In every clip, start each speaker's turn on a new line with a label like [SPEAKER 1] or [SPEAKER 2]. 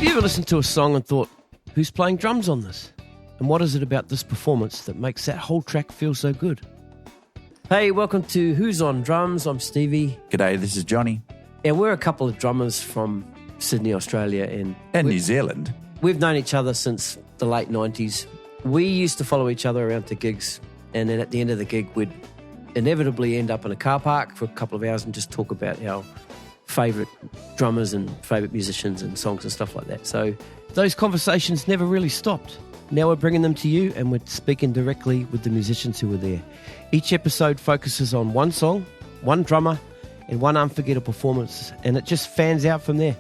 [SPEAKER 1] Have you ever listened to a song and thought, who's playing drums on this? And what is it about this performance that makes that whole track feel so good? Hey, welcome to Who's on Drums. I'm Stevie.
[SPEAKER 2] G'day, this is Jonnie.
[SPEAKER 1] And we're a couple of drummers from Sydney, Australia.
[SPEAKER 2] And New Zealand.
[SPEAKER 1] We've known each other since the late 90s. We used to follow each other around to gigs. And then at the end of the gig, we'd inevitably end up in a car park for a couple of hours and just talk about our favourite drummers and favourite musicians and songs and stuff like that. So those conversations never really stopped. Now we're bringing them to you and we're speaking directly with the musicians who were there. Each episode focuses on one song, one drummer, and one unforgettable performance, and it just fans out from there.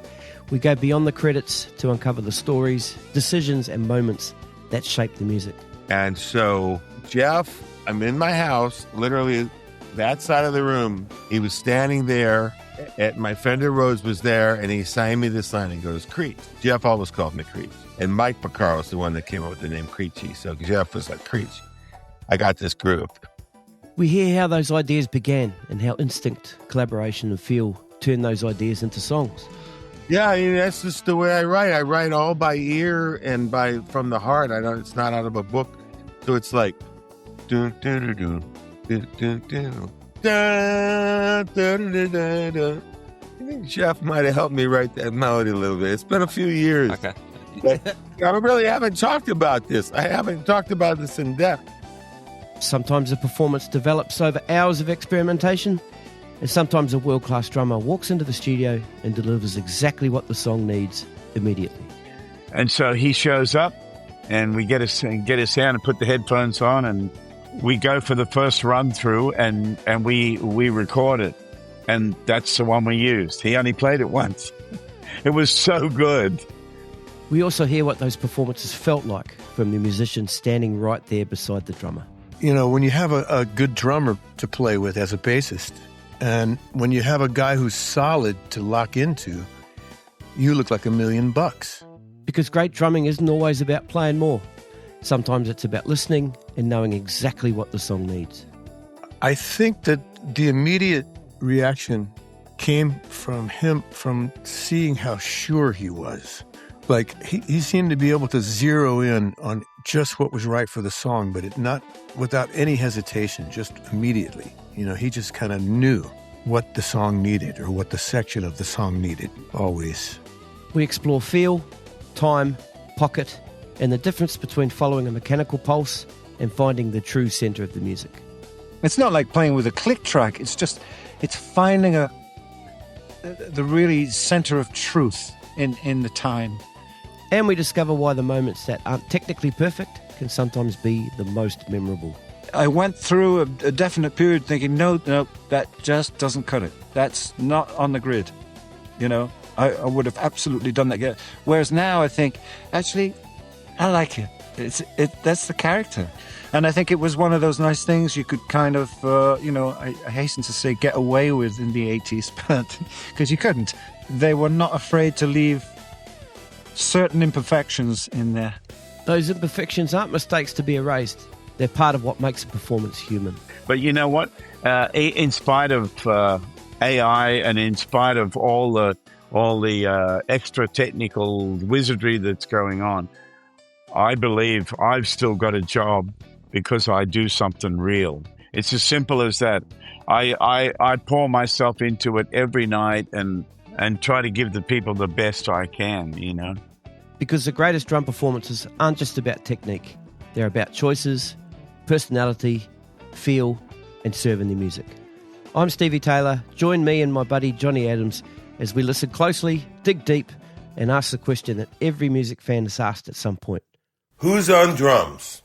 [SPEAKER 1] We go beyond the credits to uncover the stories, decisions, and moments that shape the music.
[SPEAKER 3] And so, Jeff, I'm in my house, literally that side of the room. He was standing there, my Fender Rhodes was there, and he signed me this line. He goes, Creech. Jeff always called me Creech. And Mike Picaro is the one that came up with the name Creechy. So Jeff was like, Creech, I got this groove.
[SPEAKER 1] We hear how those ideas began and how instinct, collaboration, and feel turn those ideas into songs.
[SPEAKER 3] Yeah, I mean, that's just the way I write. I write all by ear and from the heart. I don't. It's not out of a book. So it's like, dun, dun, dun, dun, dun, dun, dun, dun, dun, dun, dun. I think Jeff might have helped me write that melody a little bit. It's been a few years.
[SPEAKER 2] Okay.
[SPEAKER 3] But I really haven't talked about this. I haven't talked about this in depth.
[SPEAKER 1] Sometimes a performance develops over hours of experimentation, and sometimes a world-class drummer walks into the studio and delivers exactly what the song needs immediately.
[SPEAKER 4] And so he shows up, and we get his sound and put the headphones on, and we go for the first run through, and we record it, and that's the one we used. He only played it once. It was so good.
[SPEAKER 1] We also hear what those performances felt like from the musician standing right there beside the drummer.
[SPEAKER 5] You know, when you have a good drummer to play with as a bassist, and when you have a guy who's solid to lock into, you look like $1 million.
[SPEAKER 1] Because great drumming isn't always about playing more. Sometimes it's about listening and knowing exactly what the song needs.
[SPEAKER 5] I think that the immediate reaction came from him, from seeing how sure he was. Like, he seemed to be able to zero in on just what was right for the song, but not without any hesitation, just immediately. You know, he just kind of knew what the song needed or what the section of the song needed, always.
[SPEAKER 1] We explore feel, time, pocket, and the difference between following a mechanical pulse and finding the true center of the music.
[SPEAKER 6] It's not like playing with a click track. It's finding the really center of truth in the time.
[SPEAKER 1] And we discover why the moments that aren't technically perfect can sometimes be the most memorable.
[SPEAKER 6] I went through a definite period thinking, no, that just doesn't cut it. That's not on the grid. You know, I would have absolutely done that again. Whereas now I think, actually, I like it. That's the character. And I think it was one of those nice things you could kind of, I hasten to say, get away with in the 80s, but because you couldn't. They were not afraid to leave certain imperfections in there.
[SPEAKER 1] Those imperfections aren't mistakes to be erased. They're part of what makes a performance human.
[SPEAKER 4] But you know what? In spite of AI and in spite of all the extra technical wizardry that's going on, I believe I've still got a job because I do something real. It's as simple as that. I pour myself into it every night and try to give the people the best I can, you know.
[SPEAKER 1] Because the greatest drum performances aren't just about technique. They're about choices, personality, feel, and serving the music. I'm Stevie Taylor. Join me and my buddy Jonnie Adams as we listen closely, dig deep, and ask the question that every music fan has asked at some point.
[SPEAKER 7] Who's on drums?